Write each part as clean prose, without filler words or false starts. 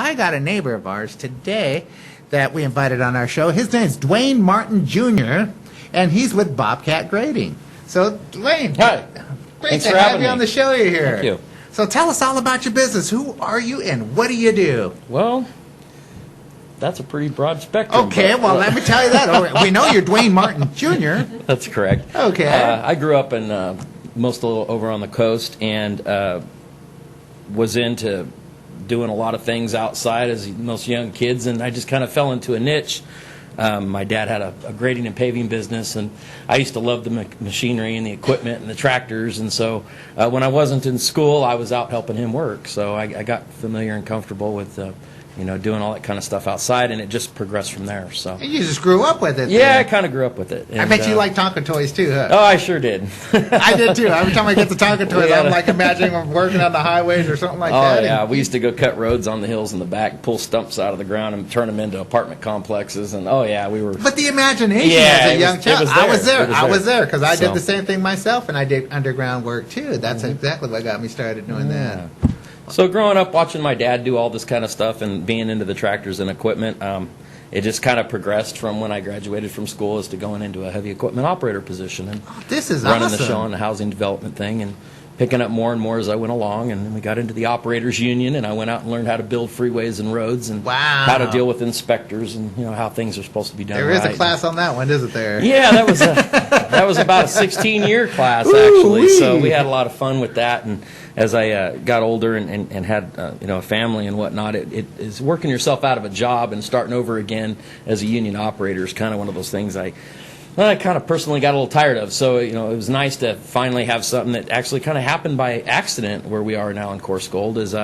I got a neighbor of ours today that we invited on our show. His name's Dwayne Martin Jr., and he's with Bobcat Grading. So, Dwayne, hi. Great Thanks to for have having you me. on the show here. Thank you. So tell us all about your business. Who are you and what do you do? Well, that's a pretty broad spectrum. Okay, well, let me tell you that. Oh, we know you're Dwayne Martin Jr. That's correct. Okay. I grew up in most over on the coast and was into doing a lot of things outside as most young kids, and I just kind of fell into a niche. My dad had a grading and paving business, and I used to love the machinery and the equipment and the tractors, and so when I wasn't in school, I was out helping him work. So I got familiar and comfortable with doing all that kind of stuff outside, and it just progressed from there. So And you just grew up with it. yeah, then. I kind of grew up with it. I bet you like Tonka toys too, huh? Oh, I sure did. I did too. Every time I get the Tonka toys, Yeah. I'm like imagining I'm working on the highways or something like Oh that. yeah, we used to go cut roads on the hills in the back, pull stumps out of the ground, and turn them into apartment complexes. And oh yeah, we were. But the imagination Yeah, as a it young was- child, it was I was there. there. It was I there. was there because I So- did the same thing myself, and I did underground work too. That's exactly what got me started doing that. So growing up, watching my dad do all this kind of stuff and being into the tractors and equipment, it just kind of progressed from when I graduated from school as to going into a heavy equipment operator position and This is running awesome. the show on the housing development thing and picking up more and more as I went along. And then we got into the operators union, and I went out and learned how to build freeways and roads and Wow. how to deal with inspectors and how things are supposed to be done. There is right. a class on that one, isn't there? Yeah, that was about a 16-year class actually. So we had a lot of fun with that. And as I got older and had a family and whatnot, it is working yourself out of a job and starting over again as a union operator is kind of one of those things I kind of personally got a little tired of. So it was nice to finally have something that actually kind of happened by accident where we are now in Coarse Gold. Is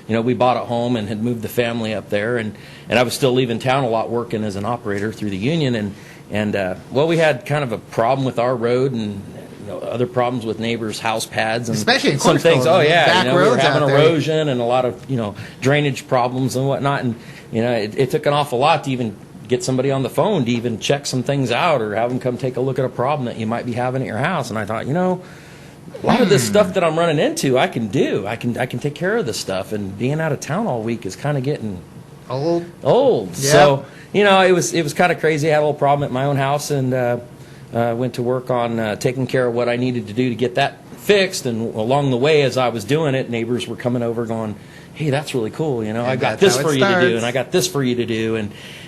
we bought a home and had moved the family up there, and I was still leaving town a lot working as an operator through the union, and we had kind of a problem with our road and other problems with neighbors' house pads and Especially in some Coarse things. Gold, Oh yeah, back we were roads having out there. erosion and a lot of drainage problems and whatnot, and it took an awful lot to even get somebody on the phone to even check some things out or have them come take a look at a problem that you might be having at your house. And I thought, a lot of this stuff that I'm running into, I can do. I can take care of this stuff. And being out of town all week is kind of getting Old. old. Yeah. So it was kind of crazy. I had a little problem at my own house and went to work on taking care of what I needed to do to get that fixed. And along the way, as I was doing it, neighbors were coming over going, "Hey, that's really cool. I got that's this how it for you to do, starts. and I got this for you to do."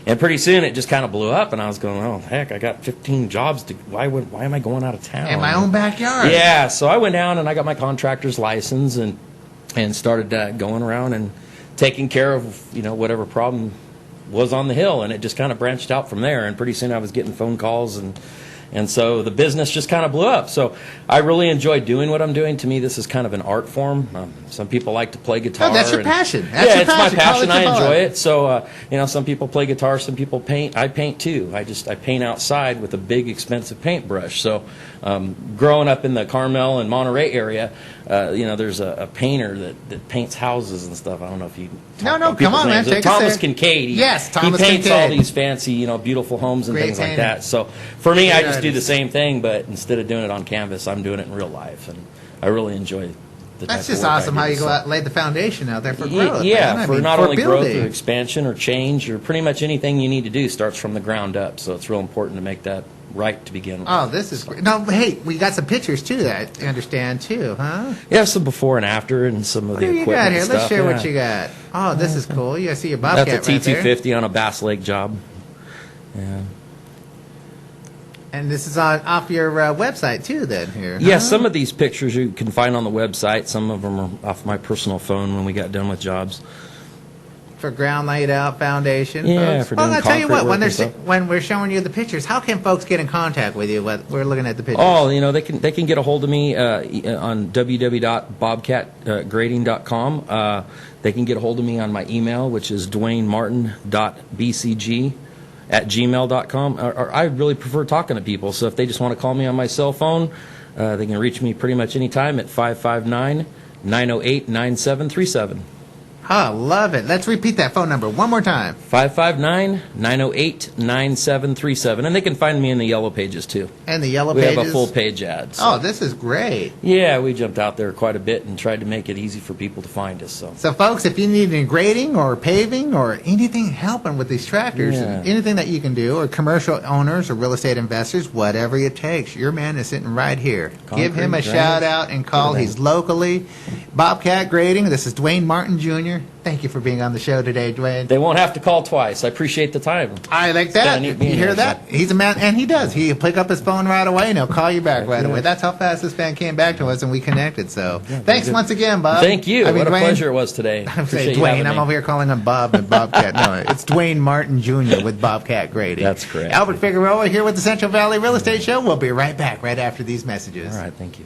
And pretty soon it just kind of blew up, and I was going, "Oh heck, I got 15 jobs to. Why am I going out of town In my own backyard. Yeah, so I went down and I got my contractor's license and started going around and taking care of whatever problem was on the hill, and it just kind of branched out from there. And pretty soon I was getting phone calls and so the business just kind of blew up. So I really enjoy doing what I'm doing. To me, this is kind of an art form. Some people like to play guitar. Oh, that's your passion. That's yeah, your it's passion. my Call passion. it your I enjoy hobby. it. So, some people play guitar, some people paint. I paint too. I paint outside with a big, expensive paintbrush. So, growing up in the Carmel and Monterey area, there's a painter that paints houses and stuff. I don't know if you. No, about come people's on, man. names. Take us Thomas there. Kincaid. Yes, Thomas He paints Kincaid. all these fancy, beautiful homes and Great things painter. like that. So, for me, I Great just do the artist. same thing, but instead of doing it on canvas, I'm doing it in real life, and I really enjoy. The That's type just of work I awesome do, how you go so. out and lay the foundation out there for growth. Yeah, man. I for mean, not for only growth building. or expansion or change or pretty much anything you need to do starts from the ground up. So it's real important to make that right to begin with. Oh, this is great. No, hey, we got some pictures too that I understand too, huh? Yeah, some before and after and some of What the do you equipment got here? stuff. Let's share what yeah. you got. Oh, this is cool. You see your Bobcat That's a right there. T250 on a Bass Lake job. Yeah. And this is off your website too, then here. Yeah, huh? some of these pictures you can find on the website. Some of them are off my personal phone when we got done with jobs. For ground laid out foundation. Yeah, folks. for Well, doing I'll tell you concrete what. work and stuff. When we're showing you the pictures, how can folks get in contact with you? We're looking at the pictures. Oh, they can get a hold of me on www.bobcatgrading.com. They can get a hold of me on my email, which is dwaynemartin.bcg@gmail.com. Or I really prefer talking to people, so if they just want to call me on my cell phone, they can reach me pretty much anytime at 559-908-9737. I love it. Let's repeat that phone number one more time. 559-908-9737. And they can find me in the yellow pages, too. And the yellow We pages? have a full page ad. So. Oh, this is great. Yeah, we jumped out there quite a bit and tried to make it easy for people to find us. So, folks, if you need any grading or paving or anything helping with these tractors, anything that you can do, or commercial owners or real estate investors, whatever it takes, your man is sitting right here. Give him a shout out and call. He's locally. Bobcat Grading. This is Dwayne Martin Jr. Thank you for being on the show today, Dwayne. They won't have to call twice. I appreciate the time. I like that. You hear that? He's a man, and he does. He'll pick up his phone right away, and he'll call you back right away. That's how fast this man came back to us, and we connected. So thanks once again, Bob. Thank you. What a pleasure it was today. I'm saying Dwayne. I'm over here calling him Bob and Bobcat. No, it's Dwayne Martin Jr. with Bobcat Grading. That's correct. Albert Figueroa here with the Central Valley Real Estate Show. We'll be right back right after these messages. All right. Thank you.